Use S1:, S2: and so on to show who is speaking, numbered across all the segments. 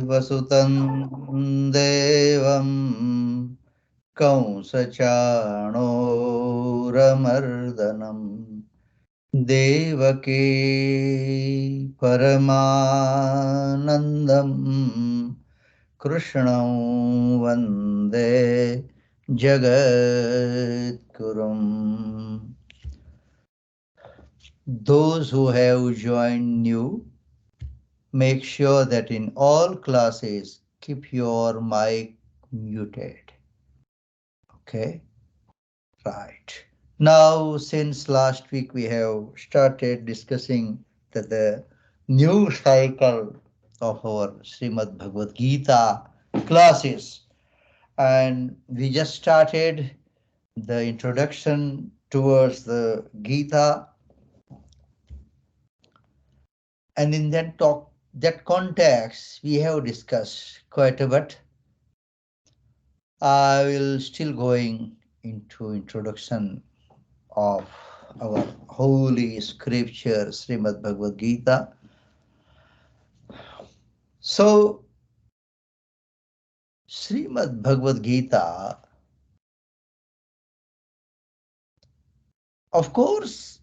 S1: वसुतं देवं कंसचाणूरमर्दनम् देवकी परमानन्दम् कृष्णं वन्दे जगद्गुरुम्. Those who have joined new, make sure that in all classes, keep your mic muted. Okay? Right. Now, since last week, we have started discussing the new cycle of our Srimad Bhagavad Gita classes. And we just started the introduction towards the Gita. And in that context, we have discussed quite a bit. I will still going into introduction of our holy scripture, Srimad Bhagavad Gita. So, Srimad Bhagavad Gita, of course,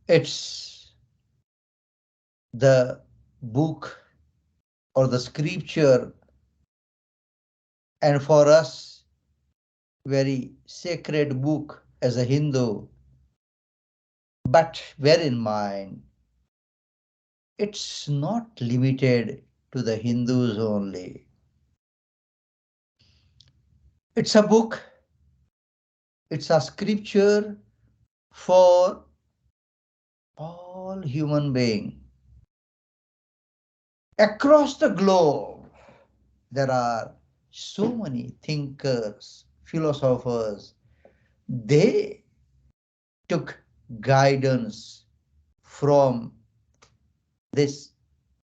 S1: it's the book or the scripture, and for us, very sacred book as a Hindu. But bear in mind, it's not limited to the Hindus only. It's a book, it's a scripture for all human beings. Across the globe, there are so many thinkers, philosophers. They took guidance from this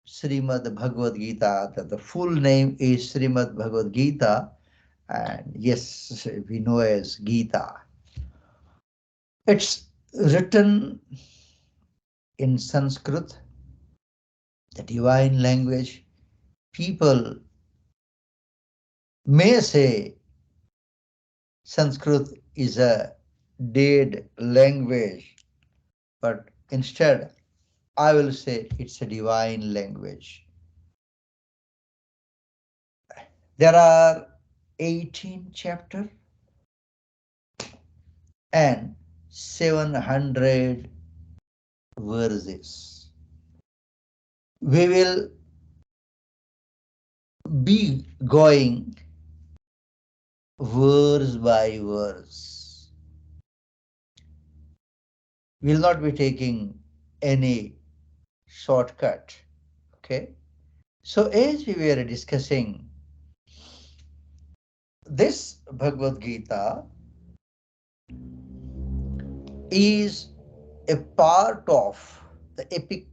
S1: Srimad Bhagavad Gita. That the full name is Srimad Bhagavad Gita, and yes, we know as Gita. It's written in Sanskrit, the divine language. People may say Sanskrit is a dead language, but instead I will say it's a divine language. There are 18 chapters and 700 verses. We will be going verse by verse. We will not be taking any shortcut. Okay. So as we were discussing, this Bhagavad Gita is a part of the epic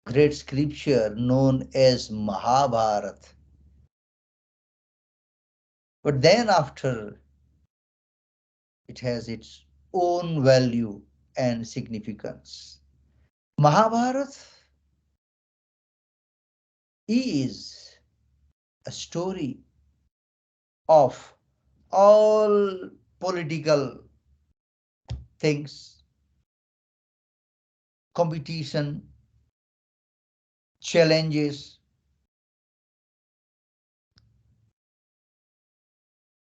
S1: great scripture known as Mahabharata. But then after, it has its own value and significance. Mahabharata is a story of all political things, competition, challenges,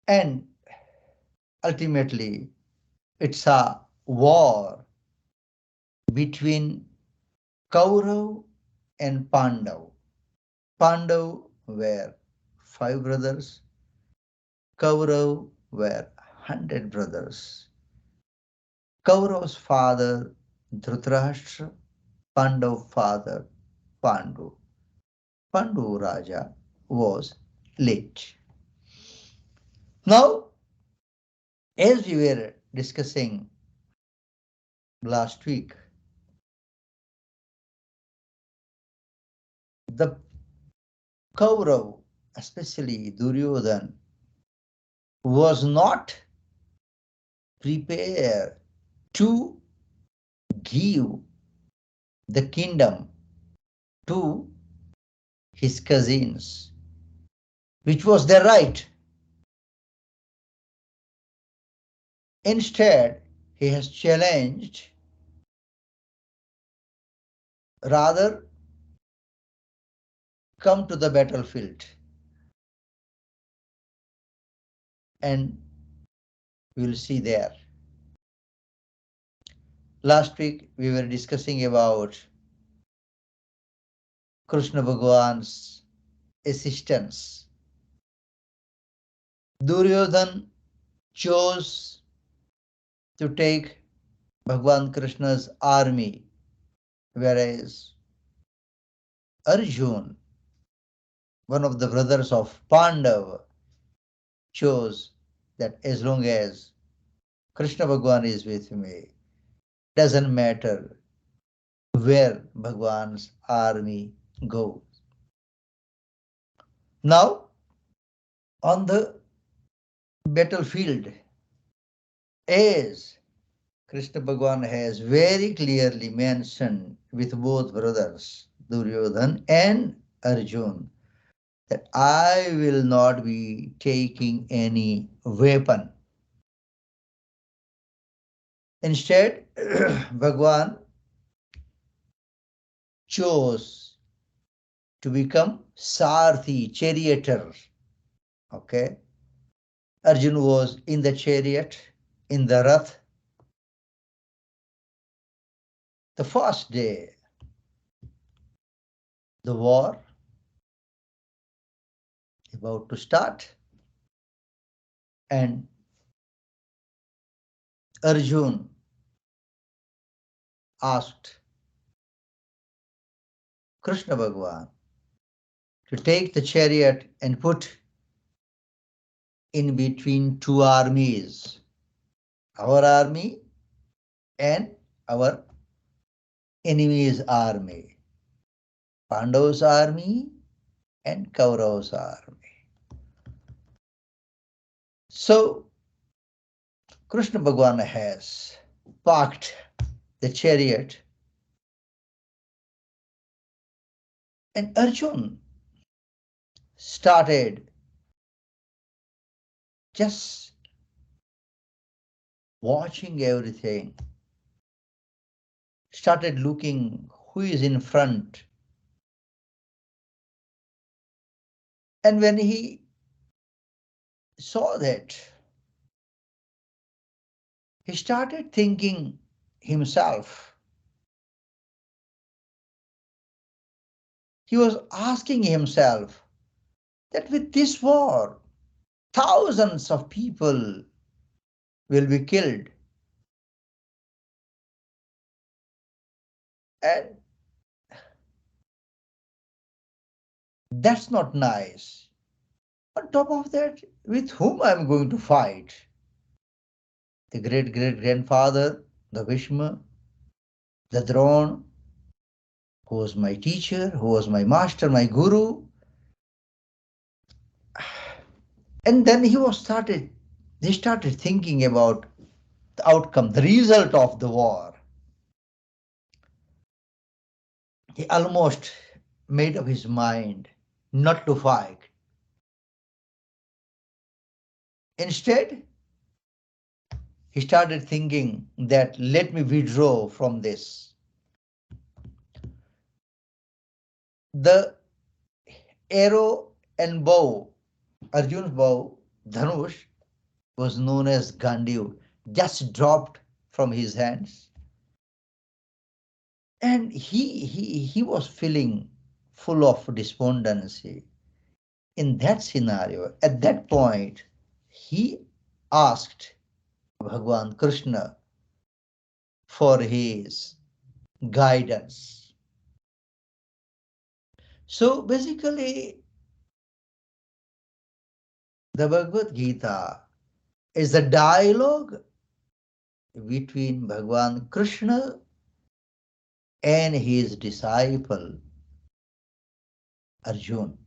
S1: and ultimately it's a war between Kaurav and Pandav. Pandav were 5 brothers, Kaurav were 100 brothers. Kaurav's father Dhritarashtra, Pandav's father Pandu. Pandu Raja was late. Now, as we were discussing last week, the Kaurav, especially Duryodhan, was not prepared to give the kingdom to his cousins, which was their right. Instead, he has challenged, rather, come to the battlefield and we will see there. Last week we were discussing about Krishna Bhagwan's assistance. Duryodhan chose to take Bhagwan Krishna's army, whereas Arjun, one of the brothers of Pandava, chose that as long as Krishna Bhagwan is with me, doesn't matter where Bhagwan's army goes. Now, on the battlefield, as Krishna Bhagwan has very clearly mentioned with both brothers, Duryodhan and Arjun, that I will not be taking any weapon. Instead, Bhagwan chose to become Sarthi, charioteer. Okay. Arjun was in the chariot, in the Rath. The first day, the war about to start, and Arjun asked Krishna Bhagwan to take the chariot and put in between two armies, our army and our enemy's army, Pandav's army and Kaurav's army. So Krishna Bhagwan has parked the chariot, and Arjun started just watching everything, started looking who is in front. And when he saw that, he started thinking himself. He was asking himself that with this war, thousands of people will be killed. And that's not nice. On top of that, with whom I'm going to fight? The great great grandfather, the Bhishma, the Drona, who was my teacher, who was my master, my guru. And then they started thinking about the outcome, the result of the war. He almost made up his mind not to fight. Instead, he started thinking that let me withdraw from this. The arrow and bow, Arjun's bow, Dhanush, was known as Gandiv, just dropped from his hands. And he was feeling full of despondency. In that scenario, at that point, he asked Bhagwan Krishna for his guidance. So basically, the Bhagavad Gita is a dialogue between Bhagwan Krishna and his disciple Arjun.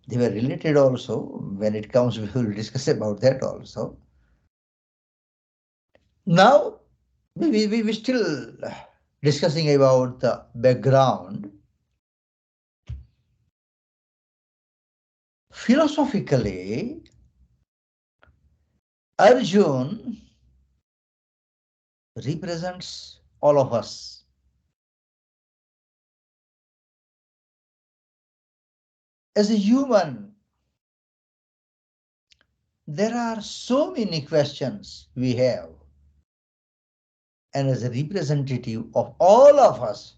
S1: They were related also. When it comes, we will discuss about that also. Now, we still discussing about the background, philosophically, Arjun represents all of us. As a human, there are so many questions we have, and as a representative of all of us,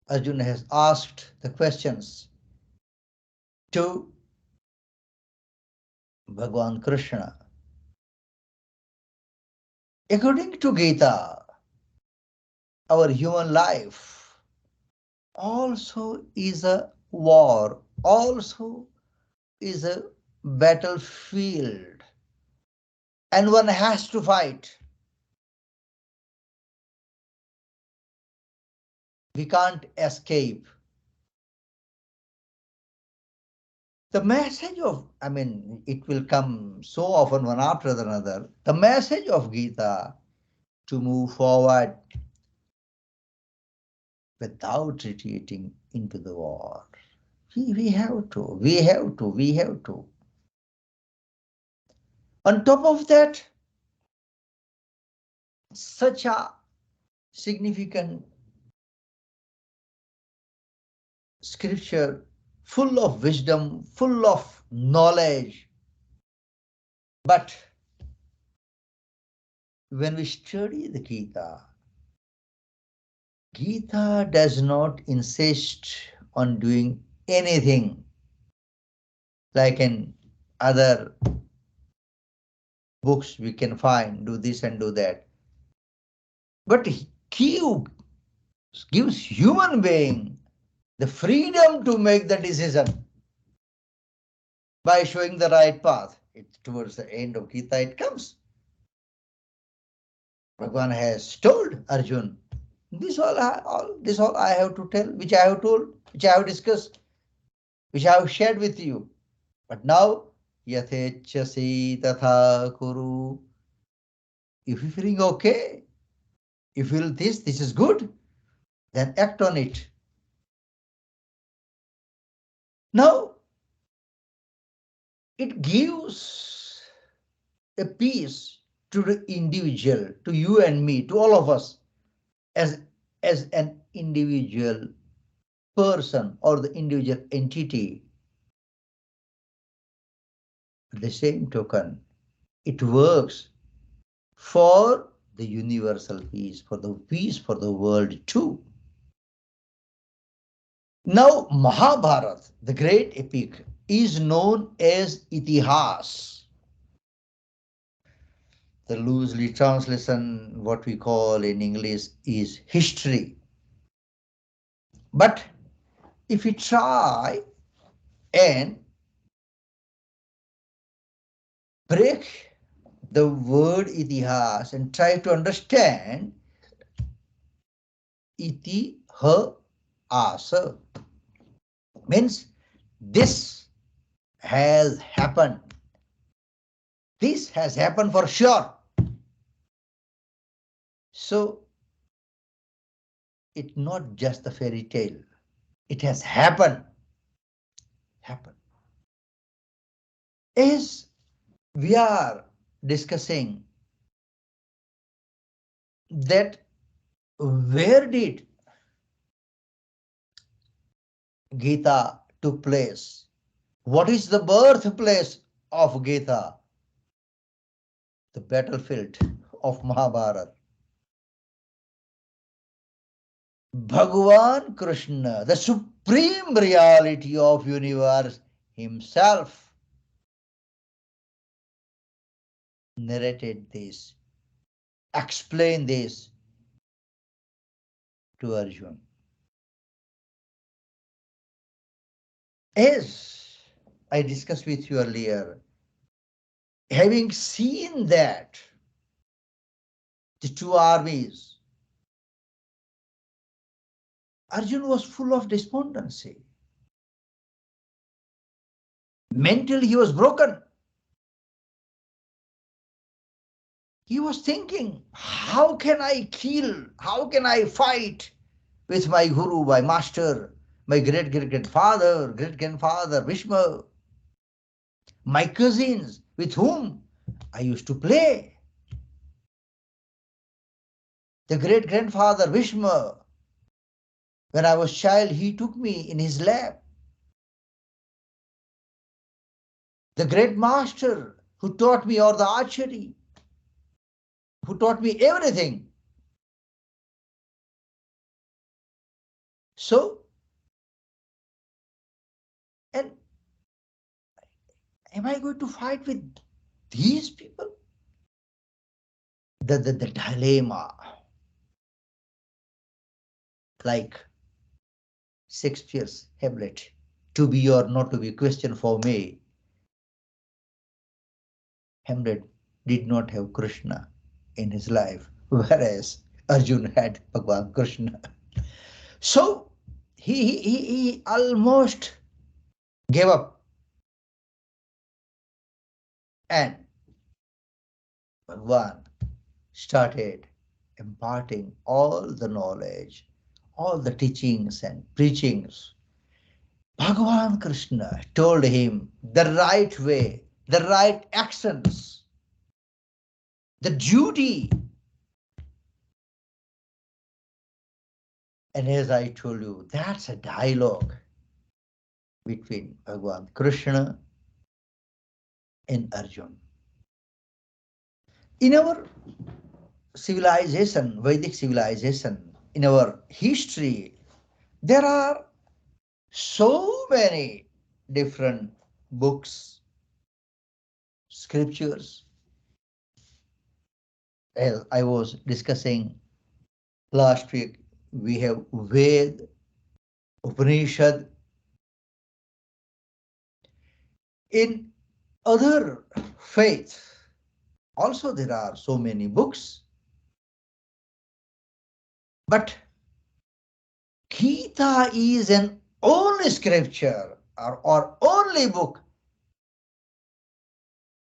S1: Arjuna has asked the questions to Bhagwan Krishna. According to Geeta, our human life also is a war, also is a battlefield, and one has to fight. We can't escape. The message of, it will come so often one after another. The message of Gita to move forward without retreating into the war. We have to, we have to, we have to. On top of that, such a significant scripture, full of wisdom, full of knowledge. But when we study the Gita, Gita does not insist on doing anything like in other books we can find, do this and do that. But gives human being the freedom to make the decision by showing the right path. Towards the end of Gita it comes. Bhagavan has told Arjun, this all I have to tell, which I have told, which I have discussed, which I have shared with you. But now, yathechasi tatha kuru. If you feeling okay, you feel this is good, then act on it. Now, it gives a peace to the individual, to you and me, to all of us, as an individual person or the individual entity. At the same token, it works for the universal peace, for the peace for the world too. Now, Mahabharata, the great epic, is known as Itihas. The loosely translation, what we call in English, is history. But if we try and break the word itihas and try to understand iti ha asa, means this has happened. This has happened for sure. So it's not just a fairy tale. It has happened. Happened. As we are discussing that, where did Gita took place? What is the birthplace of Gita? The battlefield of Mahabharata. Bhagwan Krishna, the supreme reality of universe himself, narrated this, explained this to Arjuna. As I discussed with you earlier, having seen that the two armies, Arjuna was full of despondency. Mentally, he was broken. He was thinking, how can I kill, how can I fight with my guru, my master, my great-great-grandfather, great-grandfather, Bhishma, my cousins with whom I used to play. The great-grandfather, Bhishma, when I was child, he took me in his lap. The great master who taught me all the archery, who taught me everything. So, and am I going to fight with these people? The dilemma, like Shakespeare's Hamlet, to be or not to be, question for me. Hamlet did not have Krishna in his life, whereas Arjun had Bhagwan Krishna. So he almost gave up, and Bhagwan started imparting all the knowledge, all the teachings and preachings. Bhagavan Krishna told him the right way, the right actions, the duty. And as I told you, that's a dialogue between Bhagavan Krishna and Arjun. In our civilization, Vedic civilization, in our history, there are so many different books, scriptures. As I was discussing last week, we have Ved, Upanishad. In other faiths, also there are so many books, but Gita is an only scripture or only book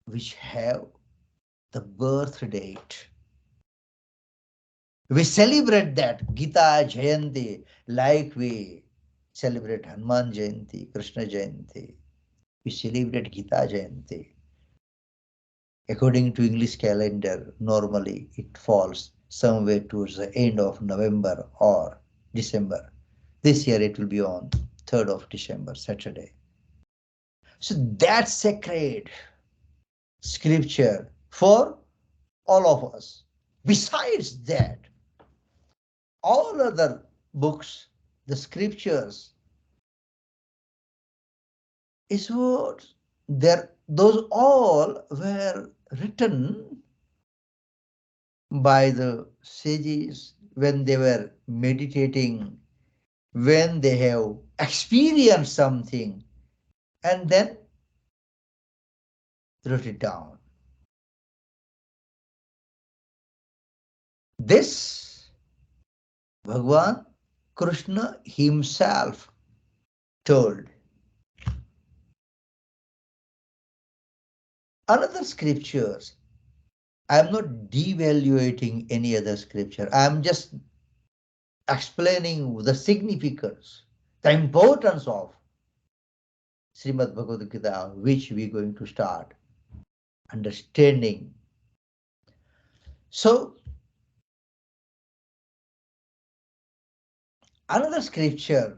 S1: which have the birth date. We celebrate that Gita Jayanti like we celebrate Hanuman Jayanti, Krishna Jayanti. We celebrate Gita Jayanti. According to English calendar, normally it falls somewhere towards the end of November or December. This year it will be on 3rd of December, Saturday. So that's sacred scripture for all of us. Besides that, all other books, the scriptures, is what those all were written by the sages when they were meditating, when they have experienced something, and then wrote it down. This Bhagwan Krishna himself told. Another scriptures, I am not devaluating any other scripture. I am just explaining the significance, the importance of Srimad Bhagavad Gita, which we are going to start understanding. So, another scripture,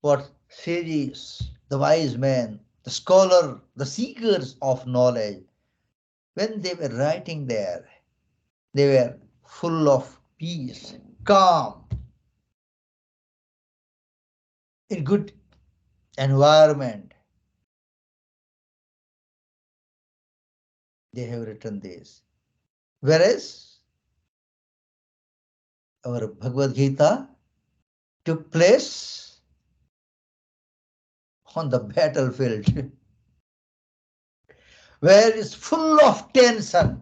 S1: what sages, the wise men, the scholar, the seekers of knowledge, when they were writing there, they were full of peace, calm, in good environment. They have written this. Whereas our Bhagavad Gita took place on the battlefield where it's full of tension.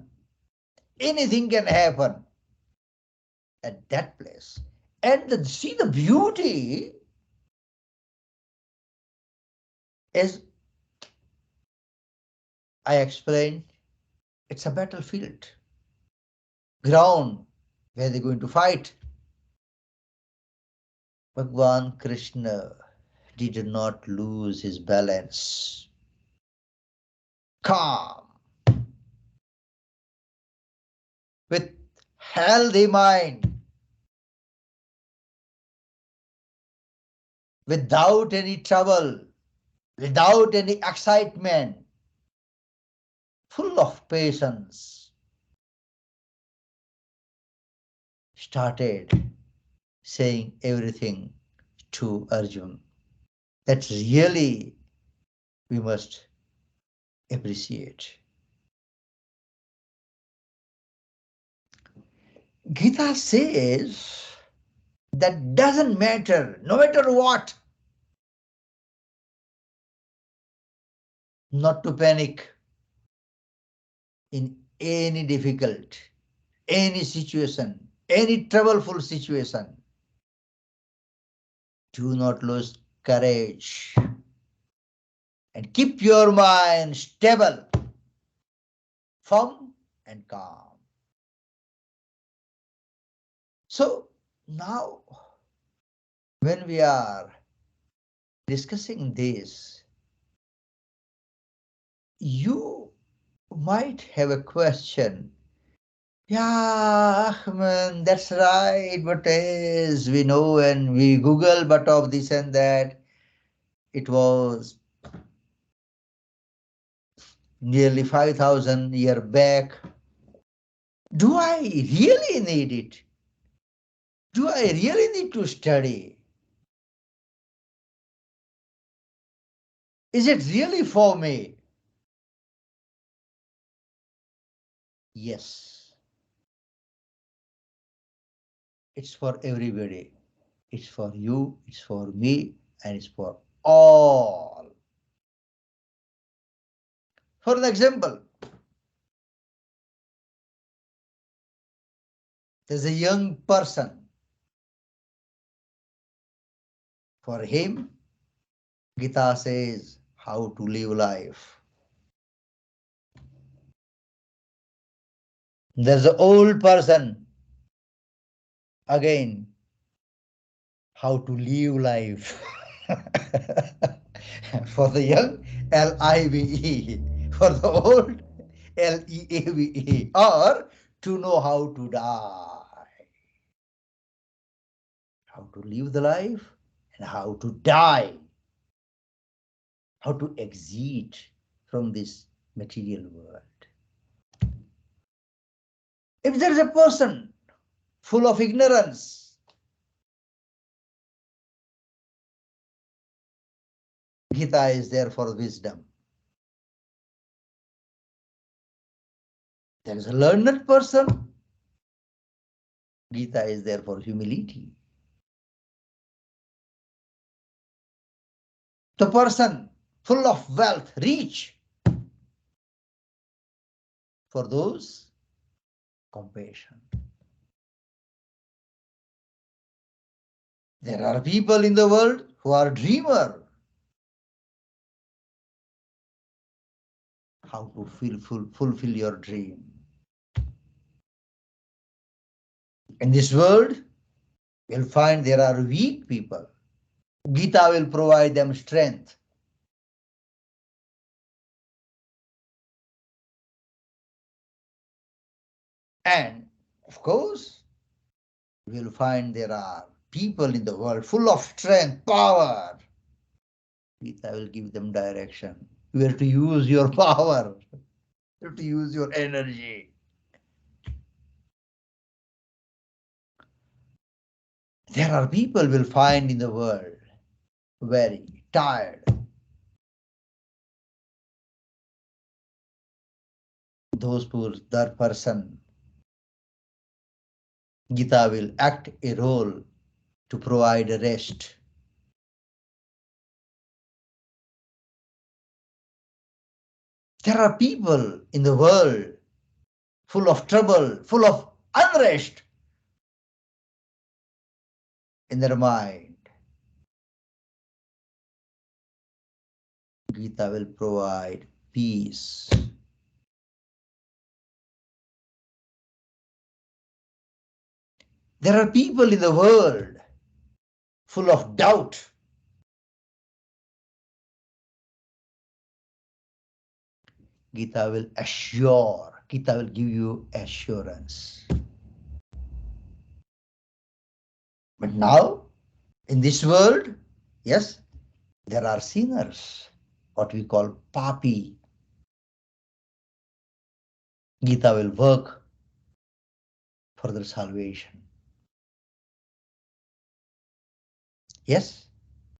S1: Anything can happen at that place. And see the beauty as I explained It's a battlefield, ground where they're going to fight. Bhagwan Krishna did not lose his balance. Calm, with healthy mind, without any trouble, without any excitement, full of patience, started saying everything to Arjun. That really we must appreciate. Gita says that doesn't matter, no matter what, not to panic in any difficult, any situation, any troubleful situation. Do not lose courage and keep your mind stable, firm, and calm. So now, when we are discussing this, you might have a question. Yeah, man, that's right. But as we know and we Google but of this and that, it was nearly 5,000 year back. Do I really need it? Do I really need to study? Is it really for me? Yes, it's for everybody. It's for you, it's for me, and it's for all. For an example, there's a young person. For him, Gita says how to live life. There's an old person, again, how to live life. For the young, Live. For the old, Leave. Or to know how to die, how to live the life and how to die, how to exit from this material world. If there is a person full of ignorance, Gita is there for wisdom. There is a learned person, Gita is there for humility. The person full of wealth, rich, for those, compassion. There are people in the world who are dreamer, how to fulfill your dream. In this world, you'll find there are weak people. Gita will provide them strength. And of course, you'll find there are people in the world full of strength, power. Gita will give them direction. You have to use your power. You have to use your energy. There are people will find in the world very tired. Those poor, that person, Gita will act a role to provide a rest. There are people in the world full of trouble, full of unrest in their mind. Gita will provide peace. There are people in the world full of doubt. Gita will give you assurance. But now, in this world, yes, there are sinners, what we call papi. Gita will work for their salvation. Yes,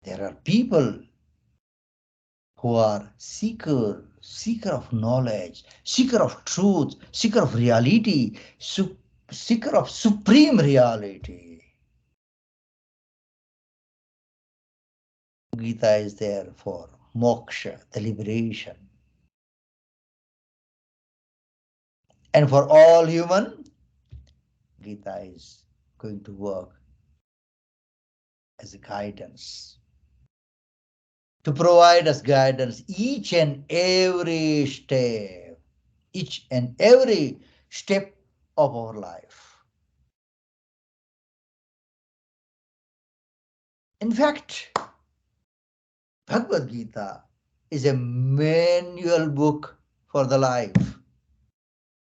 S1: there are people who are seeker of knowledge, seeker of truth, seeker of reality, seeker of supreme reality. Gita is there for moksha, the liberation. And for all human, Gita is going to work as a guidance, to provide us guidance each and every step of our life. In fact, Bhagavad Gita is a manual book for the life.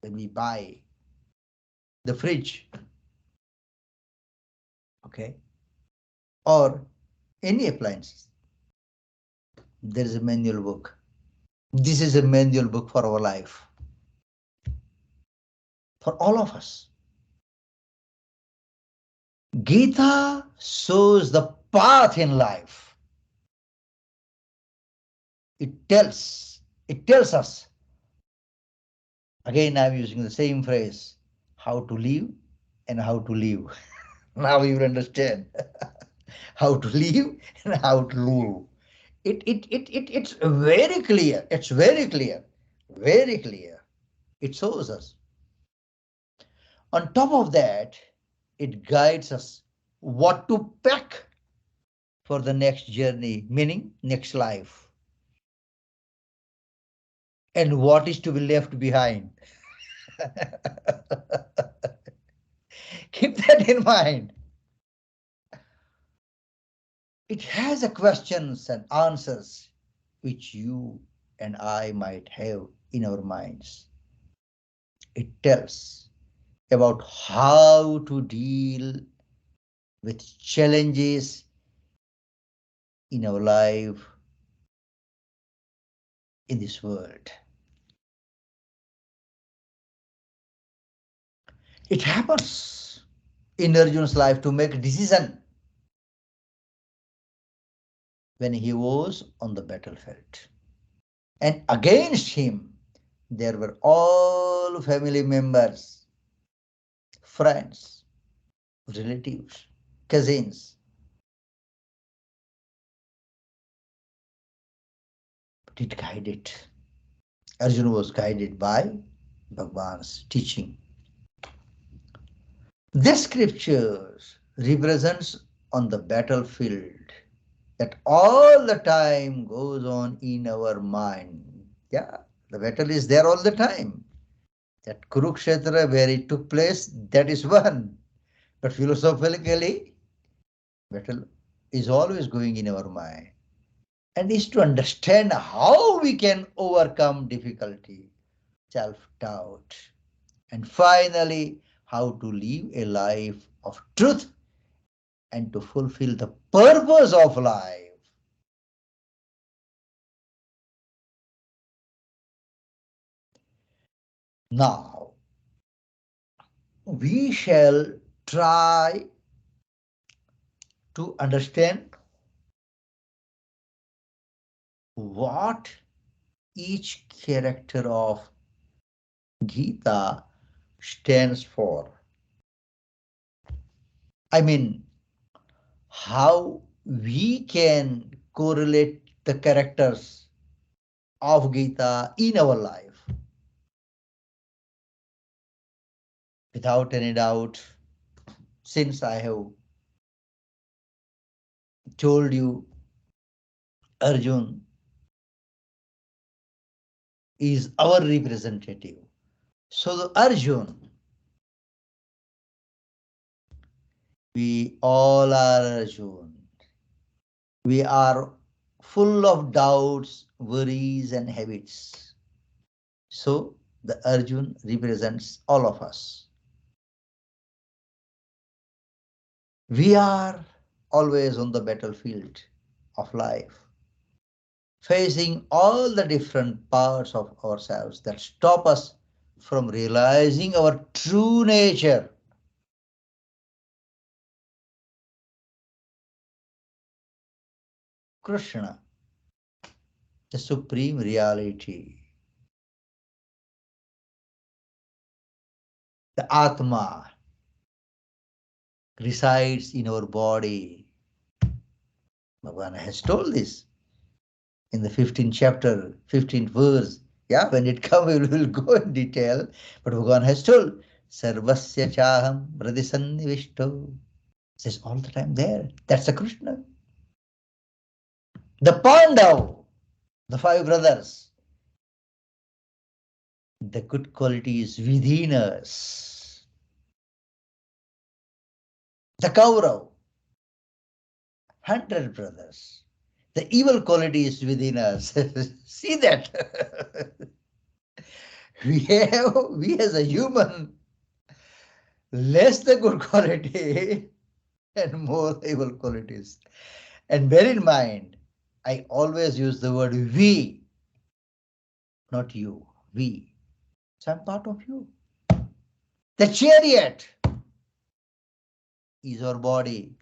S1: When we buy the fridge, okay, or any appliances, there is a manual book. This is a manual book for our life, for all of us. Gita shows the path in life. It tells us, again I'm using the same phrase, how to live and how to live. Now you will understand how to live and how to live. It's very clear. It's very clear. Very clear. It shows us. On top of that, it guides us what to pack for the next journey, meaning next life, and what is to be left behind. Keep that in mind. It has a questions and answers which you and I might have in our minds. It tells about how to deal with challenges in our life in this world. It happens in Arjuna's life to make a decision when he was on the battlefield. And against him, there were all family members, friends, relatives, cousins. But it guided. Arjuna was guided by Bhagwan's teaching. This scriptures represents on the battlefield that all the time goes on in our mind. Yeah, the battle is there all the time. That Kurukshetra where it took place, that is one. But philosophically, battle is always going in our mind. And is to understand how we can overcome difficulty, self-doubt, and finally, how to live a life of truth and to fulfill the purpose of life. Now, we shall try to understand what each character of Gita stands for. I mean, how we can correlate the characters of Gita in our life. Without any doubt, since I have told you Arjun is our representative. So the Arjun We all are Arjun. We are full of doubts, worries, and habits. So the Arjun represents all of us. We are always on the battlefield of life, facing all the different parts of ourselves that stop us from realizing our true nature. Krishna, the supreme reality, the Atma, resides in our body. Bhagavan has told this in the 15th chapter, 15th verse. Yeah, when it comes, we will go in detail. But Bhagavan has told, Sarvasya chaham pradisannivishto. Says all the time there. That's the Krishna. The Pandav, the five brothers, the good qualities within us. The Kaurav, 100 brothers. The evil qualities within us. See that? We as a human, less the good quality and more evil qualities. And bear in mind, I always use the word we, not you. We. So I'm part of you. The chariot is our body.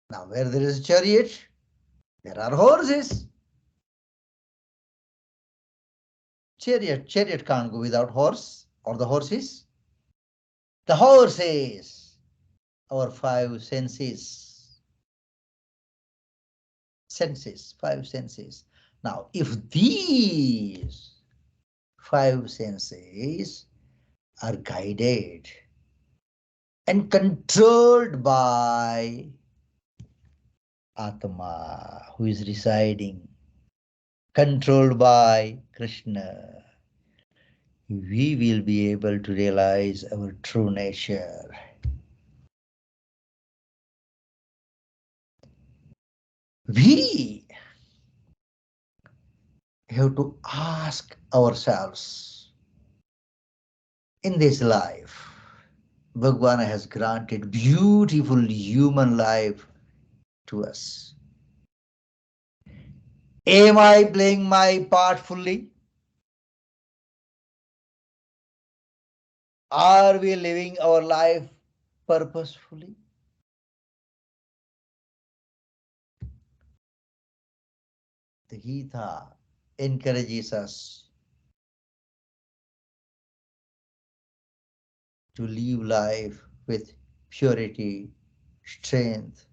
S1: Now, where there is a chariot, there are horses. Chariot can't go without horse or the horses. The horses, our five senses. Five senses. Now, if these five senses are guided and controlled by Atma, who is residing, controlled by Krishna, we will be able to realize our true nature. We have to ask ourselves in this life, Bhagwan has granted beautiful human life to us. Am I playing my part fully? Are we living our life purposefully? The Gita encourages us to live life with purity, strength,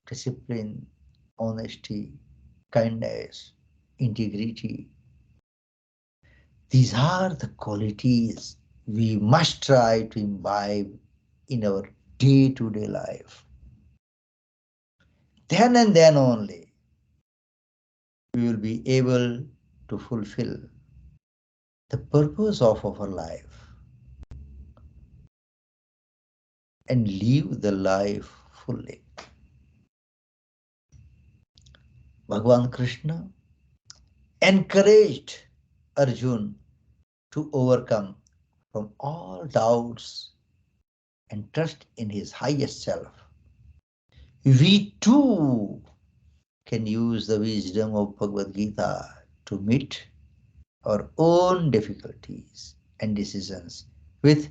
S1: discipline, honesty, kindness, integrity. These are the qualities we must try to imbibe in our day-to-day life. Then and then only we will be able to fulfill the purpose of our life and live the life fully. Bhagavan Krishna encouraged Arjun to overcome from all doubts and trust in his highest self. We too can use the wisdom of Bhagavad Gita to meet our own difficulties and decisions with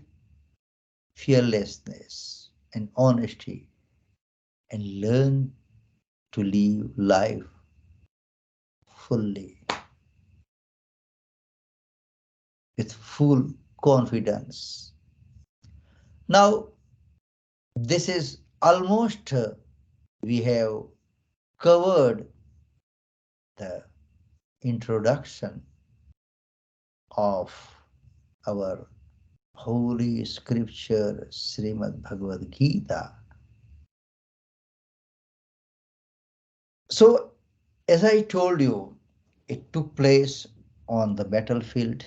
S1: fearlessness and honesty and learn to live life fully with full confidence. Now, this is almost we have covered the introduction of our holy scripture, Srimad Bhagavad Gita. So, as I told you, it took place on the battlefield,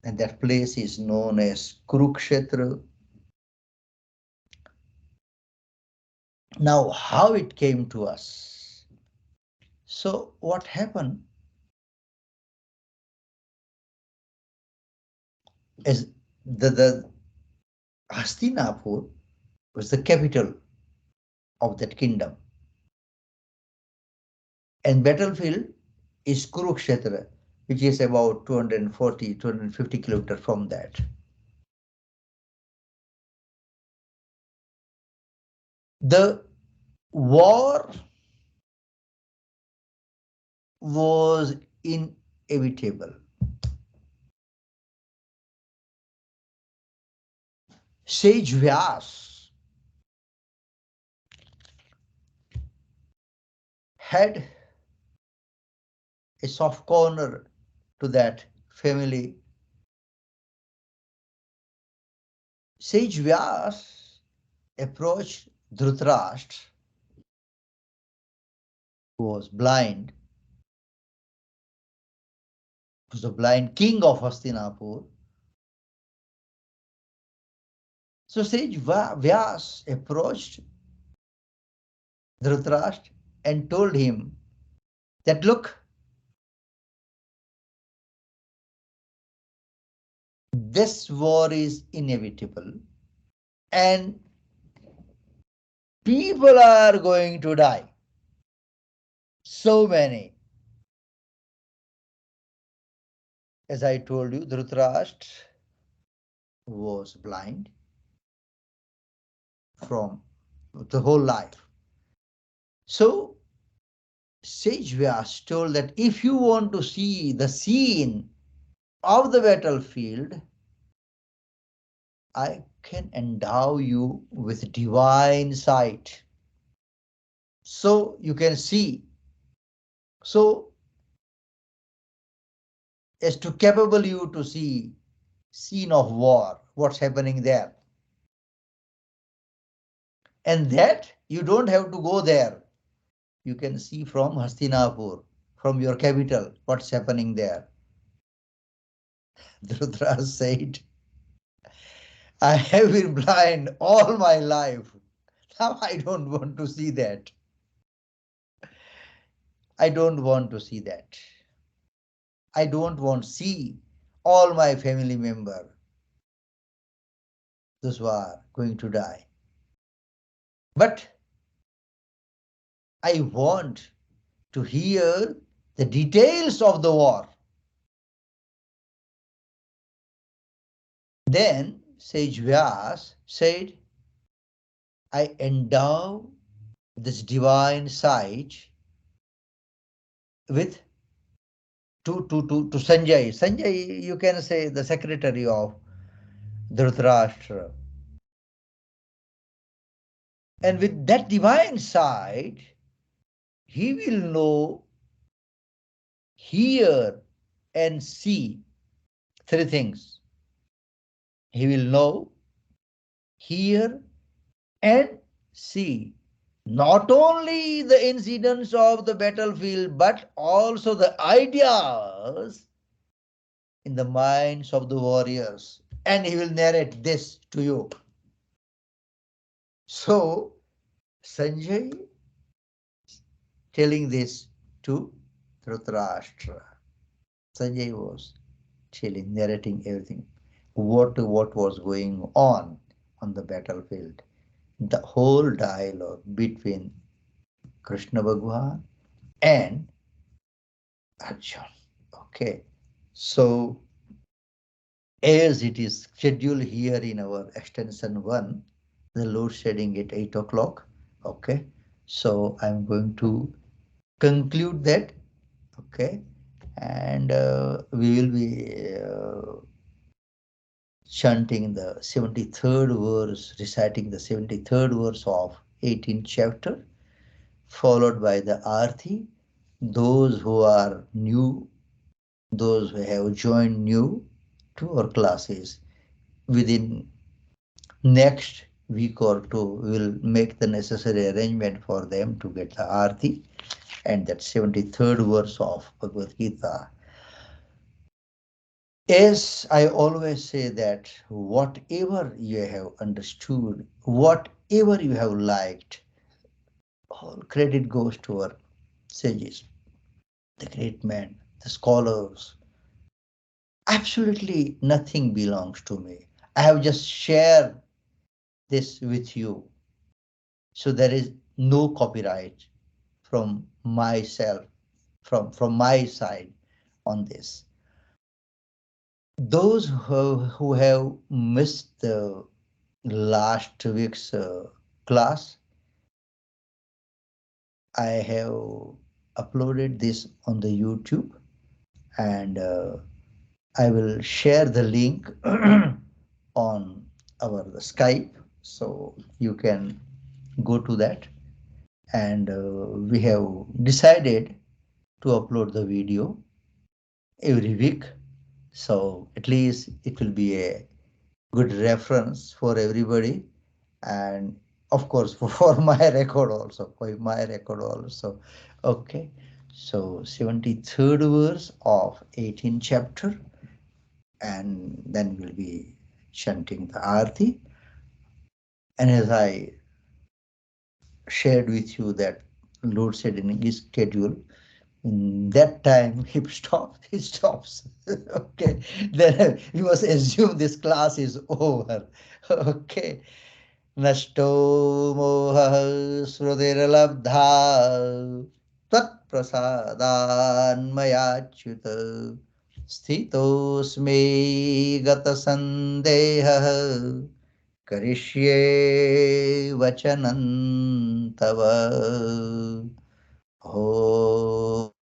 S1: and that place is known as Kurukshetra. Now, how it came to us? So, what happened is the Hastinapur was the capital of that kingdom, and battlefield is Kurukshetra, which is about 240, 250 kilometers from that. The war was inevitable. Sage Vyas had a soft corner to that family. Sage Vyas approached Dhritarashtra, who was blind, who was the blind king of Hastinapur. So Sage Vyas approached Dhritarashtra and told him that, look, this war is inevitable and people are going to die. So many. As I told you, Dhritarashtra was blind from the whole life. So Sage Vyas told that if you want to see the scene of the battlefield, I can endow you with divine sight. So you can see. So as to capable you to see scene of war, what's happening there. And that you don't have to go there. You can see from Hastinapur, from your capital, what's happening there. Dhritarashtra said, I have been blind all my life. Now I don't want to see that. I don't want to see that. I don't want to see all my family members, those who are going to die. But I want to hear the details of the war. Then Sage Vyas said, I endow this divine sight with to Sanjay. Sanjay, you can say the secretary of Dhritarashtra. And with that divine sight, he will know, hear, and see three things. He will know, hear, and see not only the incidents of the battlefield, but also the ideas in the minds of the warriors. And he will narrate this to you. So, Sanjay telling this to Dhritarashtra. Sanjay was telling, narrating everything, what was going on the battlefield. The whole dialogue between Krishna Bhagwan and Arjun. Okay. So, as it is scheduled here in our extension 1, the load shedding at 8 o'clock. Okay. So, I'm going to conclude that. Okay. And we will be chanting the 73rd verse, reciting the 73rd verse of 18th chapter, followed by the Arthi. Those who are new, those who have joined new to our classes, within next week or two, we will make the necessary arrangement for them to get the Arthi and that 73rd verse of Bhagavad Gita. As I always say that whatever you have understood, whatever you have liked, All credit goes to our sages, the great men, the scholars. Absolutely nothing belongs to me. I have just shared this with you. So there is no copyright from myself, from my side on this. Those who have missed the last week's class, I have uploaded this on the YouTube, and I will share the link on our Skype, so you can go to that. And we have decided to upload the video every week, so at least it will be a good reference for everybody, and of course for my record also, okay. So 73rd verse of 18th chapter, and then we'll be chanting the arti. And as I shared with you that Lord said in his schedule, in that time he stops. Okay, then we must assume this class is over. Okay. नष्टो मोहः स्मृतिर्लब्धा त्वत्प्रसादान्मयाच्युत स्थितोऽस्मि गतसन्देहः करिष्ये वचनं तव। ॐ